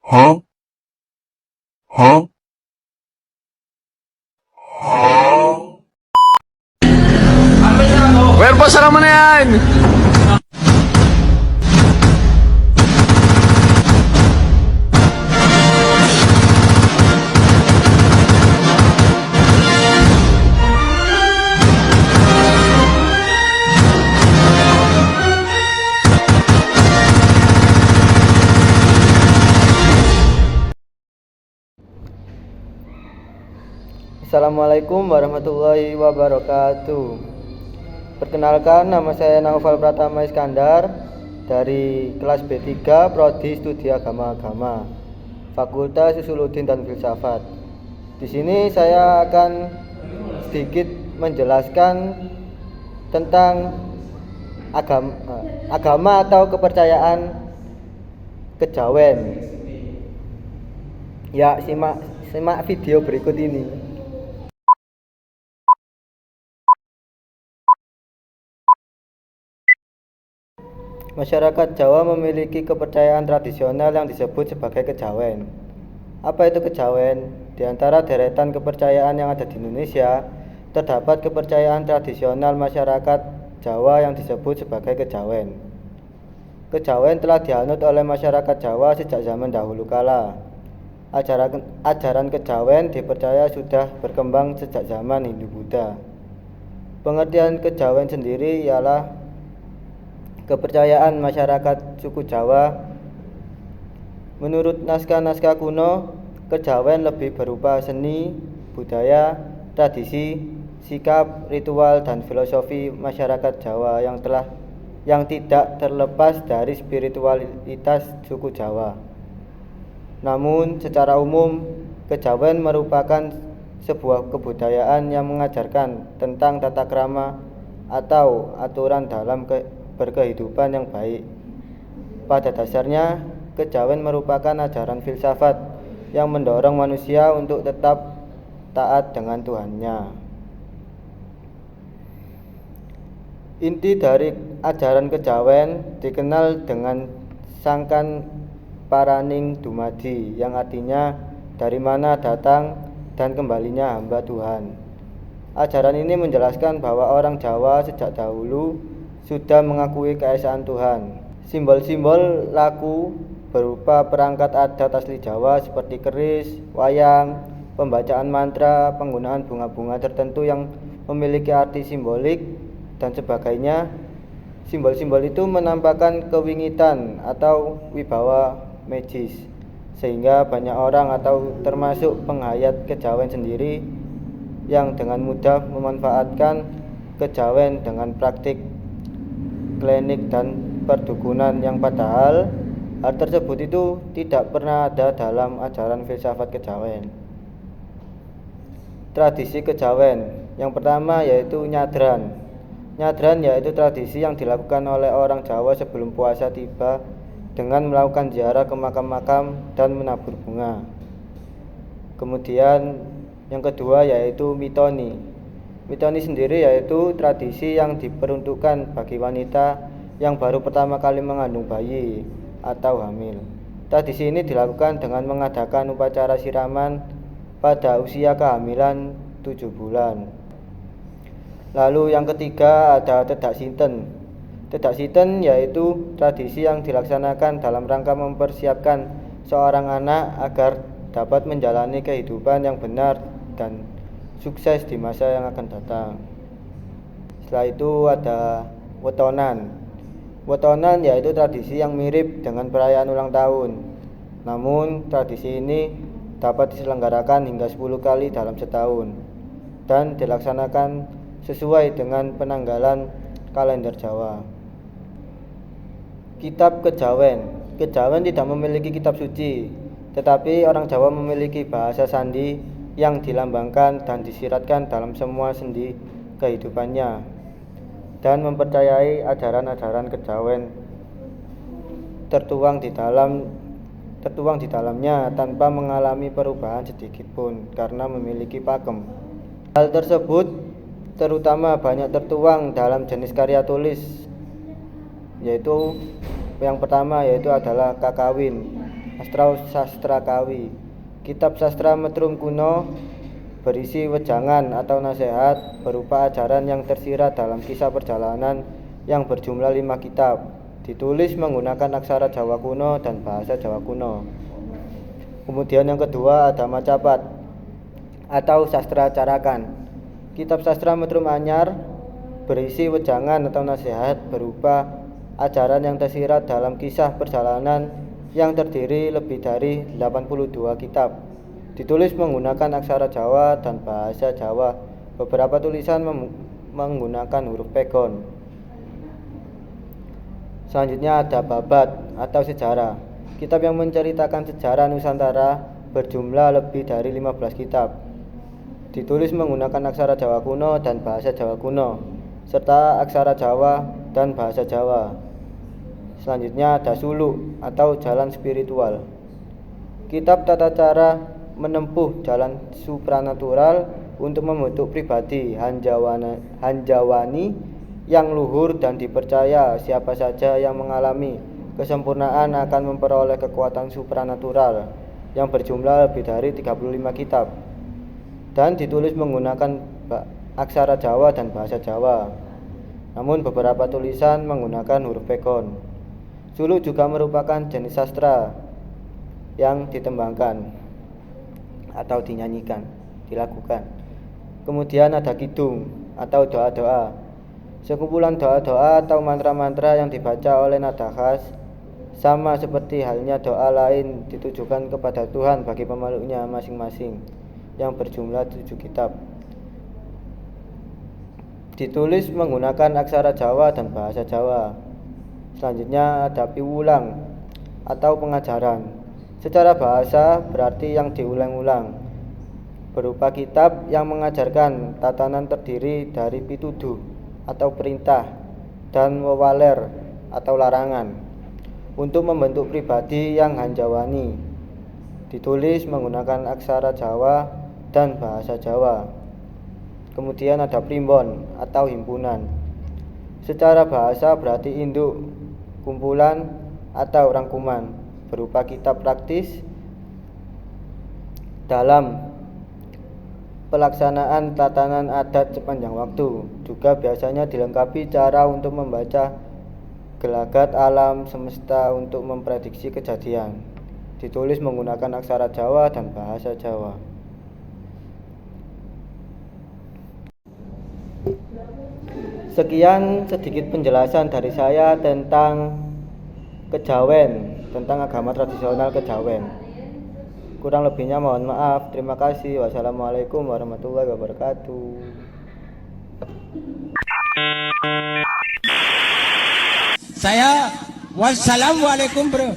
Huh? Huh? Where pa sa naman na yan? Assalamualaikum warahmatullahi wabarakatuh. Perkenalkan, nama saya Naufal Pratama Iskandar dari kelas B3 Prodi Studi Agama-Agama, Fakultas Usuluddin dan Filsafat. Di sini saya akan sedikit menjelaskan tentang agama atau kepercayaan kejawen. Ya, simak video berikut ini. Masyarakat Jawa memiliki kepercayaan tradisional yang disebut sebagai kejawen. Apa itu kejawen? Di antara deretan kepercayaan yang ada di Indonesia, terdapat kepercayaan tradisional masyarakat Jawa yang disebut sebagai kejawen. Kejawen telah dianut oleh masyarakat Jawa sejak zaman dahulu kala. Ajaran kejawen dipercaya sudah berkembang sejak zaman Hindu-Buddha. Pengertian kejawen sendiri ialah kepercayaan masyarakat suku Jawa. Menurut naskah-naskah kuno, kejawen lebih berupa seni, budaya, tradisi, sikap, ritual, dan filosofi masyarakat Jawa yang tidak terlepas dari spiritualitas suku Jawa. Namun, secara umum, kejawen merupakan sebuah kebudayaan yang mengajarkan tentang tata krama atau aturan dalam berkehidupan yang baik. Pada dasarnya, kejawen merupakan ajaran filsafat yang mendorong manusia untuk tetap taat dengan Tuhannya. Inti dari ajaran kejawen dikenal dengan sangkan paraning dumadi, yang artinya dari mana datang dan kembalinya hamba Tuhan. Ajaran ini menjelaskan bahwa orang Jawa sejak dahulu sudah mengakui keesaan Tuhan. Simbol-simbol laku berupa perangkat adat asli Jawa seperti keris, wayang, pembacaan mantra, penggunaan bunga-bunga tertentu yang memiliki arti simbolik, dan sebagainya. Simbol-simbol itu menampakkan kewingitan atau wibawa magis, sehingga banyak orang atau termasuk penghayat kejawen sendiri yang dengan mudah memanfaatkan kejawen dengan praktik klinik dan perdukunan, yang padahal hal tersebut itu tidak pernah ada dalam ajaran filsafat kejawen. Tradisi kejawen yang pertama yaitu nyadran. Nyadran yaitu tradisi yang dilakukan oleh orang Jawa sebelum puasa tiba dengan melakukan ziarah ke makam-makam dan menabur bunga. Kemudian yang kedua yaitu mitoni. Mitoni sendiri yaitu tradisi yang diperuntukkan bagi wanita yang baru pertama kali mengandung bayi atau hamil. Tradisi ini dilakukan dengan mengadakan upacara siraman pada usia kehamilan 7 bulan. Lalu yang ketiga ada tedak sinten. Tedak sinten yaitu tradisi yang dilaksanakan dalam rangka mempersiapkan seorang anak agar dapat menjalani kehidupan yang benar dan sukses di masa yang akan datang. Setelah itu ada wetonan. Wetonan yaitu tradisi yang mirip dengan perayaan ulang tahun. Namun tradisi ini dapat diselenggarakan hingga 10 kali dalam setahun dan dilaksanakan sesuai dengan penanggalan kalender Jawa. Kitab kejawen. Kejawen tidak memiliki kitab suci, tetapi orang Jawa memiliki bahasa sandi yang dilambangkan dan disiratkan dalam semua sendi kehidupannya, dan mempercayai ajaran-ajaran kejawen tertuang di dalamnya tanpa mengalami perubahan sedikitpun karena memiliki pakem. Hal tersebut terutama banyak tertuang dalam jenis karya tulis, yaitu yang pertama yaitu adalah kakawin. Sastra Kawi. Kitab sastra metrum kuno berisi wejangan atau nasihat berupa ajaran yang tersirat dalam kisah perjalanan yang berjumlah 5 kitab. Ditulis menggunakan aksara Jawa kuno dan bahasa Jawa kuno. Kemudian yang kedua ada Macapat atau sastra carakan. Kitab sastra metrum anyar berisi wejangan atau nasihat berupa ajaran yang tersirat dalam kisah perjalanan yang terdiri lebih dari 82 kitab. Ditulis menggunakan aksara Jawa dan bahasa Jawa. Beberapa tulisan menggunakan huruf pegon. Selanjutnya ada Babat atau sejarah. Kitab yang menceritakan sejarah Nusantara berjumlah lebih dari 15 kitab. Ditulis menggunakan aksara Jawa kuno dan bahasa Jawa kuno, serta aksara Jawa dan bahasa Jawa. Selanjutnya ada Suluk atau jalan spiritual. Kitab tata cara menempuh jalan supranatural untuk membentuk pribadi Hanjawani yang luhur dan dipercaya siapa saja yang mengalami kesempurnaan akan memperoleh kekuatan supranatural yang berjumlah lebih dari 35 kitab dan ditulis menggunakan aksara Jawa dan bahasa Jawa. Namun beberapa tulisan menggunakan huruf pegon. Suluk juga merupakan jenis sastra yang ditembangkan atau dinyanyikan, dilakukan. Kemudian ada Kidung atau doa-doa. Sekumpulan doa-doa atau mantra-mantra yang dibaca oleh nada khas, sama seperti halnya doa lain ditujukan kepada Tuhan bagi pemeluknya masing-masing, yang berjumlah 7 kitab. Ditulis menggunakan aksara Jawa dan bahasa Jawa. Selanjutnya ada Piwulang atau pengajaran. Secara bahasa berarti yang diulang-ulang, berupa kitab yang mengajarkan tatanan terdiri dari pituduh atau perintah dan wewaler atau larangan untuk membentuk pribadi yang hanjawani. Ditulis menggunakan aksara Jawa dan bahasa Jawa. Kemudian ada Primbon atau himpunan. Secara bahasa berarti induk, kumpulan atau rangkuman, berupa kitab praktis dalam pelaksanaan tatanan adat sepanjang waktu. Juga biasanya dilengkapi cara untuk membaca gelagat alam semesta untuk memprediksi kejadian. Ditulis menggunakan aksara Jawa dan bahasa Jawa. Sekian sedikit penjelasan dari saya tentang kejawen, tentang agama tradisional kejawen. Kurang lebihnya mohon maaf. Terima kasih. Wassalamualaikum warahmatullahi wabarakatuh. Wassalamualaikum bro.